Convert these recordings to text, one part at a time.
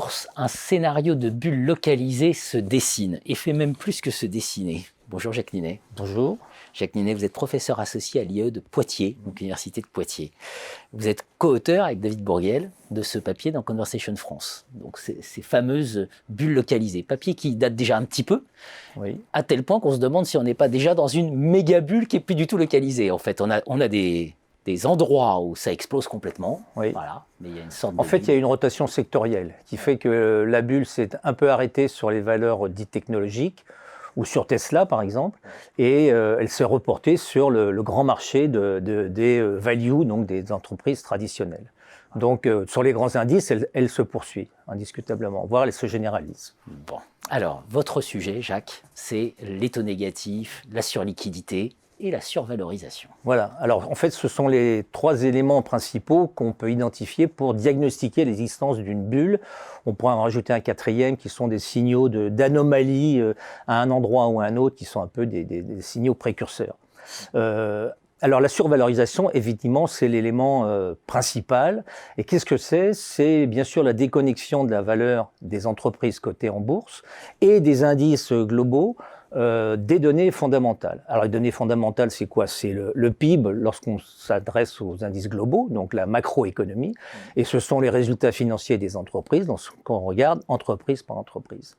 bourse, un scénario de bulle localisée se dessine et fait même plus que se dessiner. Bonjour Jacques Ninet. Bonjour. Jacques Ninet, vous êtes professeur associé à l'IE de Poitiers, donc l'université de Poitiers. Vous êtes co-auteur avec David Bourguel de ce papier dans Conversation France. Donc ces fameuses bulles localisées, papier qui date déjà un petit peu, oui. À tel point qu'on se demande si on n'est pas déjà dans une méga bulle qui est plus du tout localisée. En fait, on a des endroits où ça explose complètement, oui. Voilà, mais il y a une sorte En fait, il y a une rotation sectorielle qui fait que la bulle s'est un peu arrêtée sur les valeurs dites technologiques, ou sur Tesla par exemple, et elle s'est reportée sur le grand marché des value, donc des entreprises traditionnelles. Donc sur les grands indices, elle se poursuit indiscutablement, voire elle se généralise. Bon, alors votre sujet, Jacques, c'est les taux négatifs, la surliquidité et la survalorisation. Voilà, alors en fait ce sont les trois éléments principaux qu'on peut identifier pour diagnostiquer l'existence d'une bulle. On pourrait en rajouter un quatrième qui sont des signaux d'anomalie à un endroit ou à un autre qui sont un peu des signaux précurseurs. Alors la survalorisation, évidemment, c'est l'élément principal. Et qu'est-ce que c'est? C'est bien sûr la déconnexion de la valeur des entreprises cotées en bourse et des indices globaux des données fondamentales. Alors les données fondamentales, c'est quoi? C'est le PIB lorsqu'on s'adresse aux indices globaux, donc la macroéconomie, et ce sont les résultats financiers des entreprises, lorsqu'on regarde entreprise par entreprise.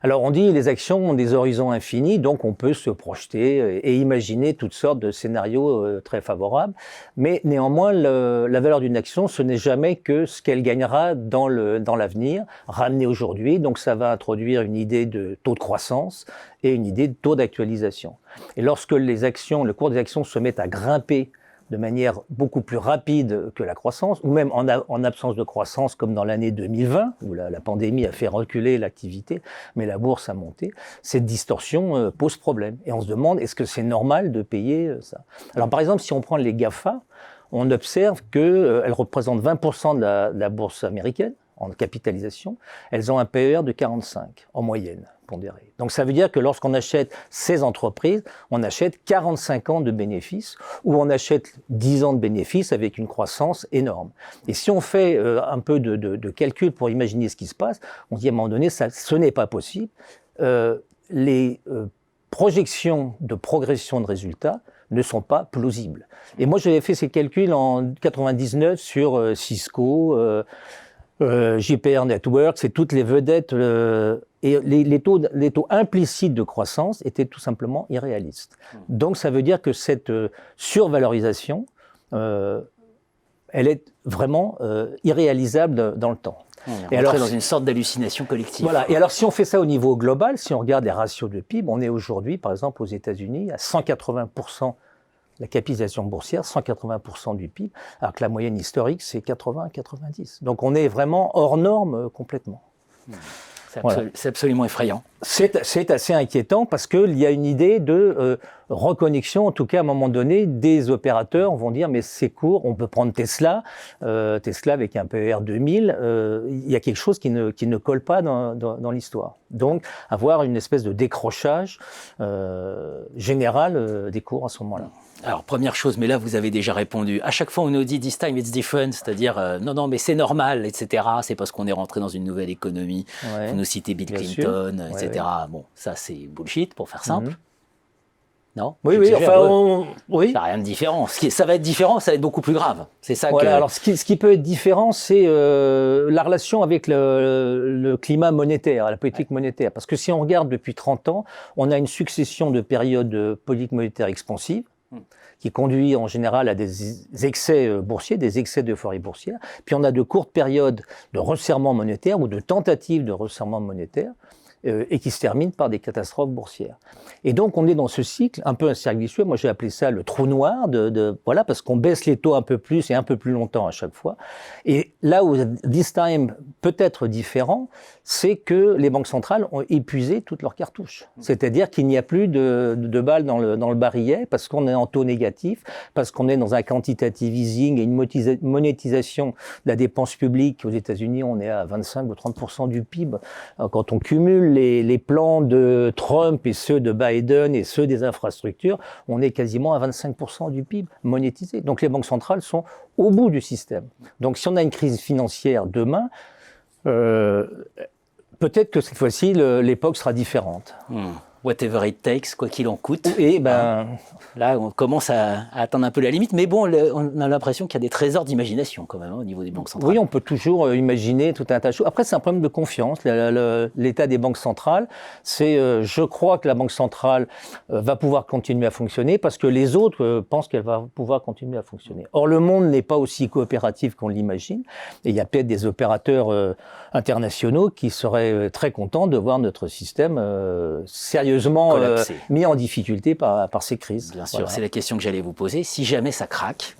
Alors on dit les actions ont des horizons infinis, donc on peut se projeter et imaginer toutes sortes de scénarios très favorables, mais néanmoins la valeur d'une action, ce n'est jamais que ce qu'elle gagnera dans l'avenir, ramené aujourd'hui, donc ça va introduire une idée de taux de croissance et une idée de taux d'actualisation. Et lorsque le cours des actions se met à grimper de manière beaucoup plus rapide que la croissance, ou même en absence de croissance, comme dans l'année 2020, où la pandémie a fait reculer l'activité, mais la bourse a monté, cette distorsion pose problème. Et on se demande, est-ce que c'est normal de payer ça? Alors par exemple, si on prend les GAFA, on observe qu'elles représentent 20% de la bourse américaine, en capitalisation, elles ont un PER de 45 en moyenne pondéré. Donc ça veut dire que lorsqu'on achète ces entreprises, on achète 45 ans de bénéfices ou on achète 10 ans de bénéfices avec une croissance énorme. Et si on fait un peu de calcul pour imaginer ce qui se passe, on dit à un moment donné, ce n'est pas possible. Les projections de progression de résultats ne sont pas plausibles. Et moi, j'avais fait ces calculs en 99 sur Cisco, JPR Networks et toutes les vedettes, et les taux implicites de croissance étaient tout simplement irréalistes. Donc ça veut dire que cette survalorisation, elle est vraiment irréalisable dans le temps. On est rentré dans une sorte d'hallucination collective. Voilà. Et alors si on fait ça au niveau global, si on regarde les ratios de PIB, on est aujourd'hui, par exemple aux États-Unis, à 180%. La capitalisation boursière, 180% du PIB, alors que la moyenne historique, c'est 80-90. Donc on est vraiment hors norme complètement. C'est absolument effrayant. C'est assez inquiétant parce qu'il y a une idée de reconnexion, en tout cas à un moment donné, des opérateurs vont dire mais c'est court, on peut prendre Tesla, Tesla avec un PER 2000, il y a quelque chose qui ne colle pas dans l'histoire. Donc avoir une espèce de décrochage général des cours à ce moment-là. Alors, première chose, mais là, vous avez déjà répondu. À chaque fois, on nous dit « this time it's different », c'est-à-dire non, mais c'est normal, etc. C'est parce qu'on est rentré dans une nouvelle économie. Ouais, vous nous citez Bill Clinton, etc. Ouais. Bon, ça, c'est bullshit, pour faire simple. Non? Oui, enfin, oui. Ça n'a rien de différent. Ça va être différent, ça va être beaucoup plus grave. C'est ça voilà, alors ce qui peut être différent, c'est la relation avec le climat monétaire, la politique monétaire. Parce que si on regarde depuis 30 ans, on a une succession de périodes de politique monétaire expansive, qui conduit en général à des excès boursiers, des excès d'euphorie boursière. Puis on a de courtes périodes de resserrement monétaire ou de tentatives de resserrement monétaire et qui se terminent par des catastrophes boursières. Et donc on est dans ce cycle, un peu un cercle vicieux, moi j'ai appelé ça le trou noir, voilà, parce qu'on baisse les taux un peu plus et un peu plus longtemps à chaque fois. Et là où this time peut être différent, c'est que les banques centrales ont épuisé toutes leurs cartouches. C'est-à-dire qu'il n'y a plus de balles dans le barillet parce qu'on est en taux négatif, parce qu'on est dans un quantitative easing et une monétisation de la dépense publique. Aux États-Unis, on est à 25 ou 30% du PIB. Quand on cumule les plans de Trump et ceux de Biden et ceux des infrastructures, on est quasiment à 25% du PIB monétisé. Donc les banques centrales sont au bout du système. Donc si on a une crise financière demain, Peut-être que cette fois-ci, l'époque sera différente. Whatever it takes, quoi qu'il en coûte. Et là, on commence à atteindre un peu la limite, mais bon, on a l'impression qu'il y a des trésors d'imagination quand même au niveau des banques centrales. Oui, on peut toujours imaginer tout un tas de choses. Après, c'est un problème de confiance. L'état des banques centrales, c'est je crois que la banque centrale va pouvoir continuer à fonctionner parce que les autres pensent qu'elle va pouvoir continuer à fonctionner. Or, le monde n'est pas aussi coopératif qu'on l'imagine. Et il y a peut-être des opérateurs internationaux qui seraient très contents de voir notre système sérieusement mis en difficulté par ces crises. Bien sûr, c'est la question que j'allais vous poser. Si jamais ça craque,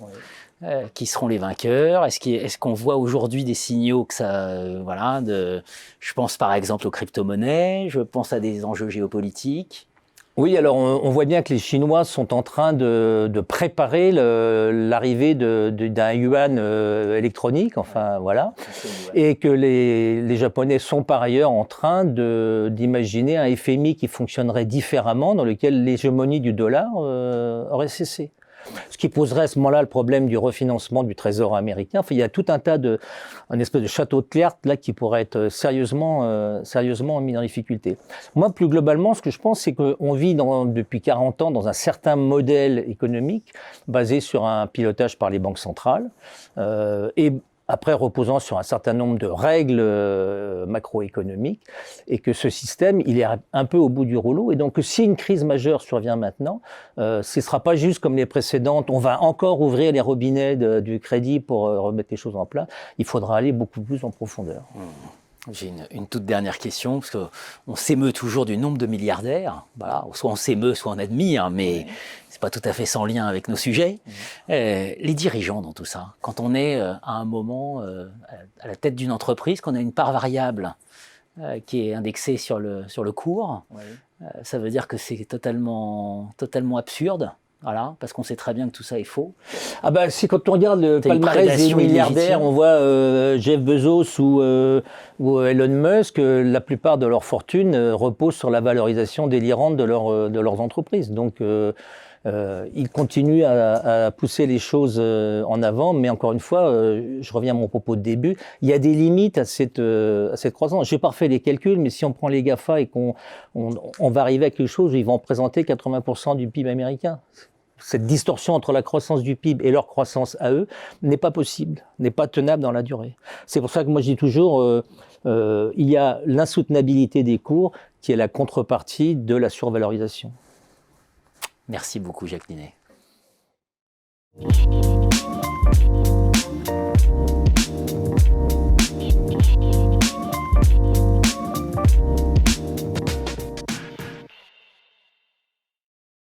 qui seront les vainqueurs? Est-ce qu'on voit aujourd'hui des signaux que ça, je pense par exemple aux crypto-monnaies, je pense à des enjeux géopolitiques. Oui, alors on voit bien que les Chinois sont en train de préparer l'arrivée d'un yuan électronique, et que les Japonais sont par ailleurs en train d'imaginer un FMI qui fonctionnerait différemment, dans lequel l'hégémonie du dollar aurait cessé. Ce qui poserait à ce moment-là le problème du refinancement du Trésor américain. Enfin, il y a tout un tas un espèce de château de cartes là qui pourrait être sérieusement mis en difficulté. Moi, plus globalement, ce que je pense, c'est qu'on vit depuis 40 ans dans un certain modèle économique basé sur un pilotage par les banques centrales et après reposant sur un certain nombre de règles macroéconomiques, et que ce système, il est un peu au bout du rouleau. Et donc, si une crise majeure survient maintenant, ce ne sera pas juste comme les précédentes, on va encore ouvrir les robinets du crédit pour remettre les choses en place. Il faudra aller beaucoup plus en profondeur. J'ai une toute dernière question, parce qu'on s'émeut toujours du nombre de milliardaires. Voilà, soit on s'émeut, soit on admire, mais c'est pas tout à fait sans lien avec nos sujets. Les dirigeants dans tout ça, quand on est à un moment à la tête d'une entreprise, qu'on a une part variable qui est indexée sur le cours, ça veut dire que c'est totalement absurde. Voilà, parce qu'on sait très bien que tout ça est faux. Ah bah, c'est quand on regarde le palmarès des milliardaires, on voit Jeff Bezos ou Elon Musk, la plupart de leur fortune repose sur la valorisation délirante de leurs entreprises. Donc, ils continuent à pousser les choses en avant, mais encore une fois, je reviens à mon propos de début, il y a des limites à cette croissance. J'ai pas refait les calculs, mais si on prend les GAFA et qu'on va arriver à quelque chose où ils vont représenter 80% du PIB américain. Cette distorsion entre la croissance du PIB et leur croissance à eux n'est pas possible, n'est pas tenable dans la durée. C'est pour ça que moi je dis toujours, il y a l'insoutenabilité des cours qui est la contrepartie de la survalorisation. Merci beaucoup Jacques Linet.